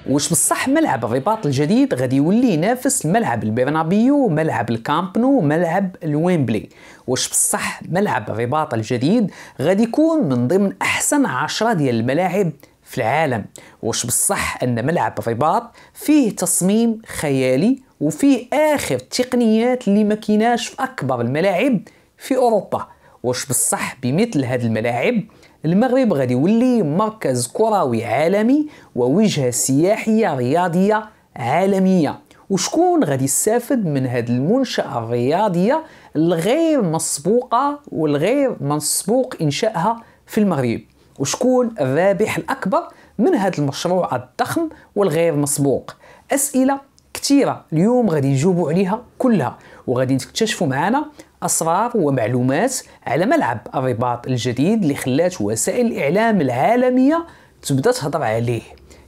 واش بصح ملعب الرباط الجديد غادي يولي ينافس ملعب البرنابيو، ملعب الكامب ملعب الويمبلي؟ واش بصح ملعب الرباط الجديد غادي يكون من ضمن احسن 10 ديال الملاعب في العالم؟ واش بصح ان ملعب الرباط فيه تصميم خيالي وفيه اخر التقنيات اللي ما كيناش في اكبر الملاعب في اوروبا؟ واش بصح بمثل هاد الملاعب المغرب غادي يولي مركز كروي عالمي ووجهة سياحية رياضية عالمية؟ وشكون غادي يستافد من هاد المنشأة الرياضية الغير مسبوقة والغير مسبوق إنشائها في المغرب؟ وشكون الرابح الأكبر من هاد المشروع الضخم والغير مسبوق؟ أسئلة كثيرة اليوم غادي نجاوبوا عليها كلها، وغادي نكتشفوا معنا أسرار ومعلومات على ملعب الرباط الجديد اللي خلات وسائل الإعلام العالمية تبدا تهضر عليه.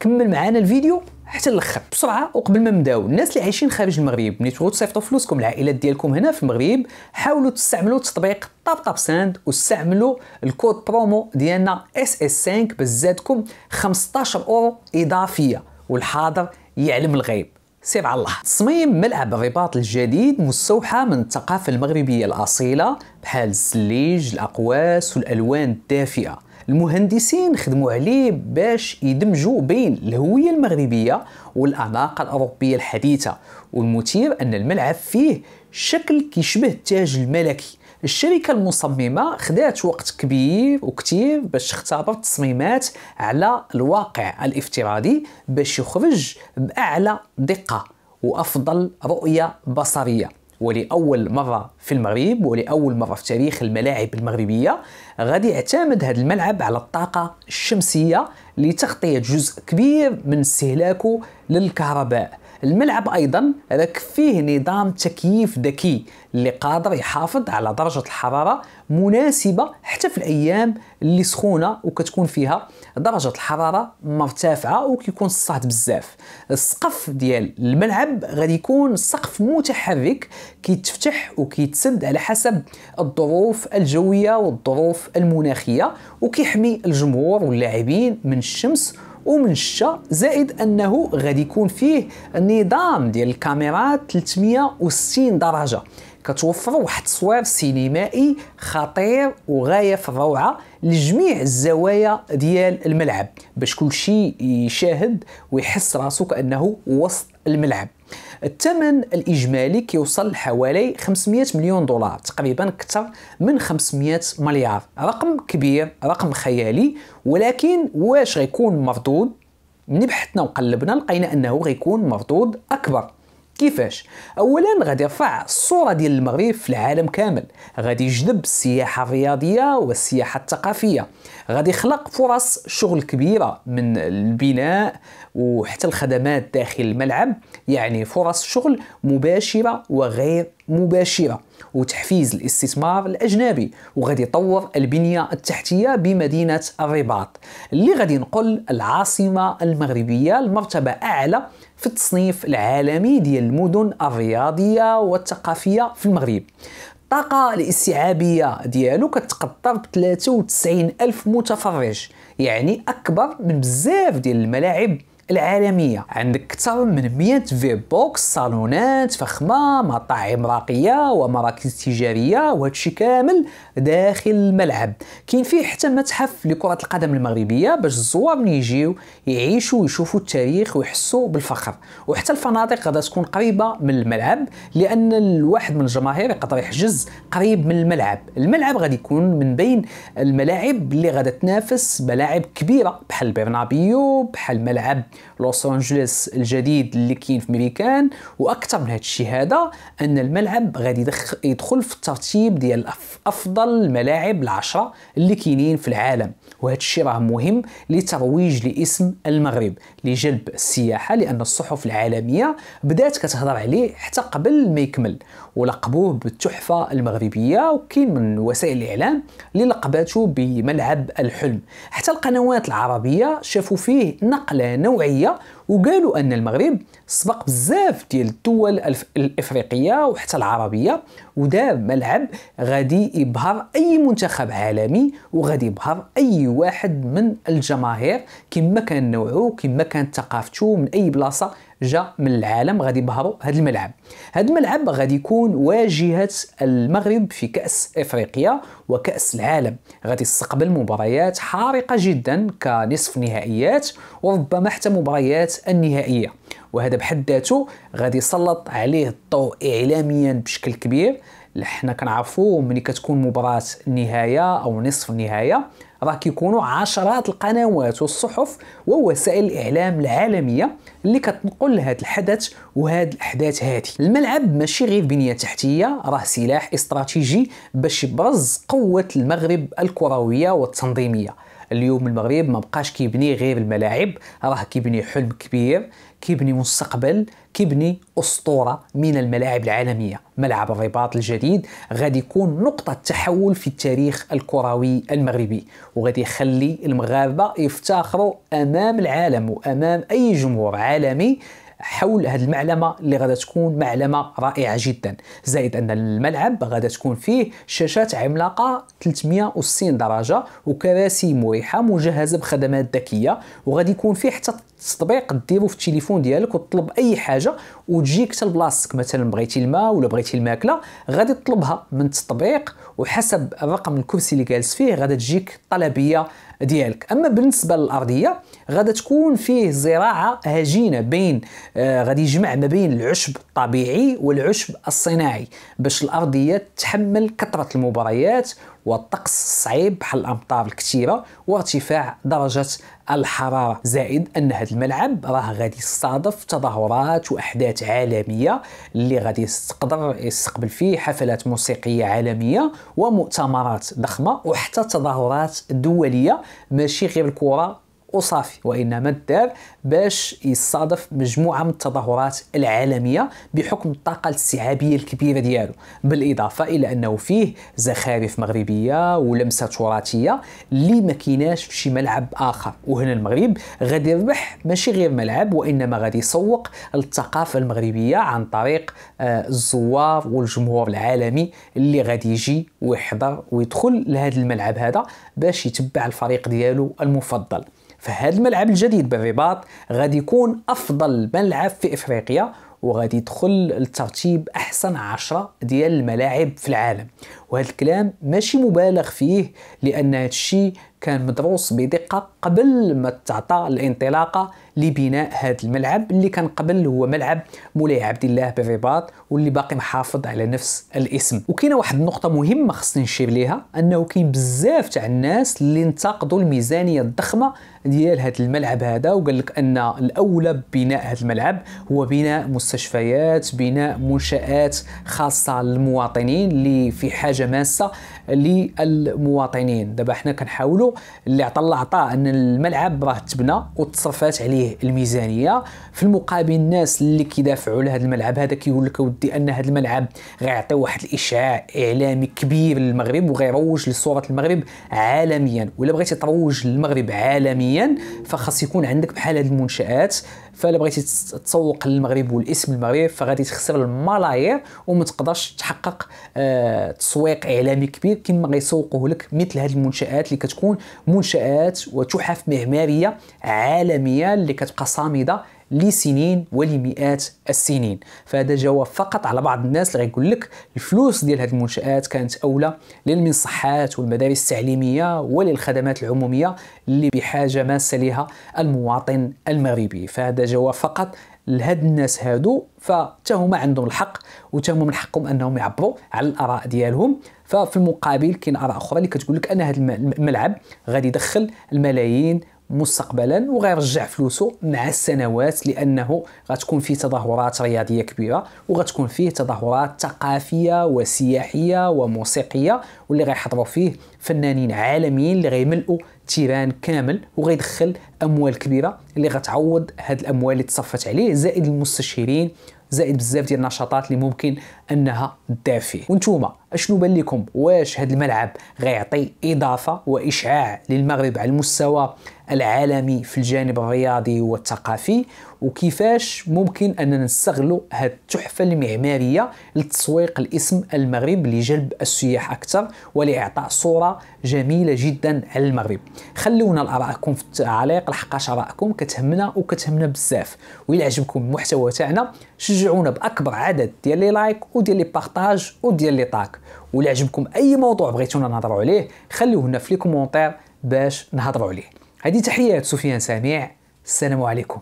كمل معنا الفيديو حتى الاخر بسرعه. وقبل ما نبداو، الناس اللي عايشين خارج المغرب ملي تبغوا تصيفطوا فلوسكم للعائلات ديالكم هنا في المغرب، حاولوا تستعملوا تطبيق طاب ساند واستعملوا الكود برومو ديالنا SS5 باش زادكم 15 اورو اضافيه، والحاضر يعلم الغيب. سير على الله. تصميم ملعب الرباط الجديد مستوحى من الثقافة المغربية الأصيلة بحال الزليج، الأقواس والألوان الدافئة. المهندسين خدموا عليه باش يدمجوا بين الهوية المغربية والأناقة الأوروبية الحديثة، والمثير أن الملعب فيه شكل كيشبه التاج الملكي. الشركة المصممة خدات وقت كبير وكتير باش تختبر تصميمات على الواقع الافتراضي باش يخرج بأعلى دقة وأفضل رؤية بصرية. ولأول مرة في المغرب ولأول مرة في تاريخ الملاعب المغربية غادي يعتمد هذا الملعب على الطاقة الشمسية لتغطية جزء كبير من استهلاكه للكهرباء. الملعب أيضا راك فيه نظام تكييف ذكي اللي قادر يحافظ على درجة الحرارة مناسبة حتى في الأيام اللي سخونة وكتكون فيها درجة الحرارة مرتفعة وكيكون الصهد بزاف. السقف ديال الملعب غادي يكون سقف متحرك كيتفتح وكيتسد على حسب الظروف الجوية والظروف المناخية، وكيحمي الجمهور واللاعبين من الشمس ومن الشتا. زائد انه غادي يكون فيه نظام ديال الكاميرات 360 درجه كتوفر واحد التصوير سينمائي خطير وغايه في الروعه لجميع الزوايا ديال الملعب باش كل شيء يشاهد ويحس راسو كانه وسط الملعب. الثمن الإجمالي كيوصل حوالي 500 مليون دولار، تقريبا أكثر من 500 مليار. رقم كبير، رقم خيالي، ولكن واش غيكون مردود؟ من بحثنا وقلبنا لقينا أنه غيكون مردود أكبر. كيفاش؟ اولا غادي يرفع الصوره ديال المغرب في العالم كامل، غادي يجذب السياحه الرياضيه والسياحه الثقافيه، غادي يخلق فرص شغل كبيره من البناء وحتى الخدمات داخل الملعب، يعني فرص شغل مباشره وغير مباشره، وتحفيز الاستثمار الاجنبي، وغادي يطور البنيه التحتيه بمدينه الرباط اللي غادي ينقل العاصمه المغربيه لمرتبه اعلى في التصنيف العالمي ديال المدن الرياضيه والثقافيه في المغرب. الطاقه الاستيعابيه ديالو كتقدر ب 93 ألف متفرج، يعني اكبر من بزاف ديال الملاعب العالمية. عندك أكثر من 100 فيب بوكس، صالونات فخمة، مطاعم راقية ومراكز تجارية، وهادشي كامل داخل الملعب. كاين فيه حتى متحف لكرة القدم المغربية باش الزوار ملي يجيو يعيشوا ويشوفوا التاريخ ويحسوا بالفخر. وحتى الفنادق غادا تكون قريبة من الملعب لأن الواحد من الجماهير يقدر يحجز قريب من الملعب. الملعب غادي يكون من بين الملاعب اللي غادا تنافس ملاعب كبيرة بحال برنابيو، بحال ملعب لوس أنجلوس الجديد اللي كاين في ميريكان. واكثر من هذا الشيء هذا ان الملعب غادي يدخل في الترتيب ديال افضل الملاعب العشرة اللي كاينين في العالم، وهذا الشيء راه مهم لترويج لاسم المغرب لجلب السياحه، لان الصحف العالميه بدات كتهضر عليه حتى قبل ما يكمل ولقبوه بالتحفه المغربيه. وكاين من وسائل الاعلام اللي لقباته بملعب الحلم. حتى القنوات العربيه شافوا فيه نقله نوعيه وقالوا ان المغرب سبق بزاف ديال الدول الافريقيه وحتى العربيه، ودار ملعب غادي يبهر اي منتخب عالمي وغادي يبهر اي واحد من الجماهير كما كان نوعه كما كانت ثقافته من اي بلاصه جا من العالم غادي يبهروا هذا الملعب. هذا الملعب غادي يكون واجهة المغرب في كأس افريقيا وكأس العالم، غادي يستقبل مباريات حارقة جدا كنصف نهائيات وربما حتى مباريات النهائية، وهذا بحد ذاته غادي يسلط عليه الضوء اعلاميا بشكل كبير. حنا كنعرفوا ملي كتكون مباراة النهاية او نصف النهاية راه كيكونوا عشرات القنوات والصحف ووسائل الاعلام العالميه اللي كتنقل هذا الحدث وهذه الاحداث هذه. الملعب ماشي غير بنيه تحتيه، راه سلاح استراتيجي باش يبرز قوه المغرب الكرويه والتنظيميه. اليوم المغرب ما بقاش كيبني غير الملاعب، راه كيبني حلم كبير، كيبني مستقبل، كيبني أسطورة من الملاعب العالمية. ملعب الرباط الجديد غادي يكون نقطة تحول في التاريخ الكروي المغربي، وغادي يخلي المغاربة يفتخروا أمام العالم وأمام أي جمهور عالمي حول هذه المعلمة اللي غادي تكون معلمة رائعة جدا. زائد أن الملعب غادي تكون فيه شاشات عملاقة 360 درجة وكراسي مريحة مجهزة بخدمات ذكية، وغادي يكون فيه حتى تطبيق ديرو في التليفون ديالك وتطلب اي حاجه وتجيك حتى لبلاصتك. مثلا بغيتي الماء ولا بغيتي الماكله غادي تطلبها من التطبيق، وحسب الرقم الكرسي اللي جالس فيه غادي تجيك الطلبيه ديالك. اما بالنسبه للارضيه غادي تكون فيه زراعه هجينه بين غادي يجمع ما بين العشب الطبيعي والعشب الصناعي باش الارضيه تحمل كثره المباريات والطقس الصعيب بحال الامطار الكثيره وارتفاع درجه الحراره. زائد ان هذا الملعب راه غادي يستضيف تظاهرات واحداث عالميه اللي غادي يستقبل فيه حفلات موسيقيه عالميه ومؤتمرات ضخمه وحتى تظاهرات دوليه، ماشي غير الكره وصافي، وإنما الدار باش يستضيف مجموعة من التظاهرات العالمية بحكم الطاقة الاستيعابية الكبيرة ديالو، بالإضافة إلى أنه فيه زخارف مغربية ولمسة تراثية اللي ما كيناش في شي ملعب آخر. وهنا المغرب غادي يربح ماشي غير ملعب، وإنما غادي يسوق الثقافة المغربية عن طريق الزوار والجمهور العالمي اللي غادي يجي ويحضر ويدخل لهذا الملعب هذا باش يتبع الفريق ديالو المفضل. فهذا الملعب الجديد بالرباط غادي يكون أفضل ملعب في إفريقيا، وغادي يدخل الترتيب أحسن 10 ديال الملاعب في العالم. وهذا الكلام ماشي مبالغ فيه، لأن هذا الشيء كان مدروس بدقة قبل ما تعطى الانطلاقة لبناء هذا الملعب اللي كان قبل هو ملعب مولاي عبد الله بالرباط واللي باقي محافظ على نفس الاسم. وكاينه واحد النقطة مهمة خصني نشير ليها، أنه كاين بزاف تاع الناس اللي انتقدوا الميزانية الضخمة ديال هذا الملعب هذا، وقال لك أن الأولى ببناء هذا الملعب هو بناء مستشفيات، بناء منشآت خاصة للمواطنين اللي في حاجة ماسة للمواطنين. دابا حنا كنحاولوا اللي عطى الله عطاه ان الملعب راه تبنى وتصرفات عليه الميزانيه، في المقابل الناس اللي كيدافعوا على هذا الملعب هذا كيقول لك ودي ان هذا الملعب غيعطي واحد الاشعاع اعلامي كبير للمغرب وغيروج لصوره المغرب عالميا. ولا بغيتي تروج للمغرب عالميا فخاص يكون عندك بحال هذه المنشآت. فلا بغيتي تسوق للمغرب والاسم المغرب فغادي تخسر الملايير وما تقدرش تحقق تسويق اعلامي كبير كما غيسوقوه لك مثل هذه المنشآت اللي كتكون منشآت وتحف معماريه عالميه اللي كتبقى صامده لسنين ولمئات السنين. فهذا جواب فقط على بعض الناس اللي غيقول لك الفلوس ديال هذه المنشآت كانت اولى للمصحات والمدارس التعليميه وللخدمات العموميه اللي بحاجه ماسه لها المواطن المغربي. فهذا جواب فقط لهاد الناس هادو، فتهما عندهم الحق وتهما من حقهم انهم يعبروا على الاراء ديالهم. ففي المقابل كاين اراء اخرى اللي كتقول لك ان هذا الملعب غادي يدخل الملايين مستقبلا وغيرجع فلوسه مع السنوات، لانه غتكون فيه تظاهرات رياضيه كبيره وغتكون فيه تظاهرات ثقافيه وسياحيه وموسيقيه واللي غيحضروا فيه فنانين عالميين اللي غيملؤوا تيران كامل وغيدخل اموال كبيره اللي غتعوض هاد الاموال اللي تصرفت عليه، زائد المستشيرين زائد بزاف ديال النشاطات اللي ممكن انها دار فيه. وانتوما اشنو بان لكم؟ واش هذا الملعب غيعطي اضافه واشعاع للمغرب على المستوى العالمي في الجانب الرياضي والثقافي؟ وكيفاش ممكن اننا نستغلوا هذه التحفه المعماريه لتسويق الاسم المغرب لجلب السياح اكثر ولاعطاء صوره جميله جدا على المغرب؟ خلونا ارائكم في التعليق، لحقاش ارائكم كتهمنا وكتهمنا بزاف. وإلا عجبكم المحتوى تاعنا شجعونا باكبر عدد ديال لي لايك وديال لي بارطاج وديال لي طاك. وإلا عجبكم اي موضوع بغيتونا نهضروا عليه خلوه لنا في لي كومونتير باش نهضروا عليه. هذه تحيات سفيان سميع، السلام عليكم.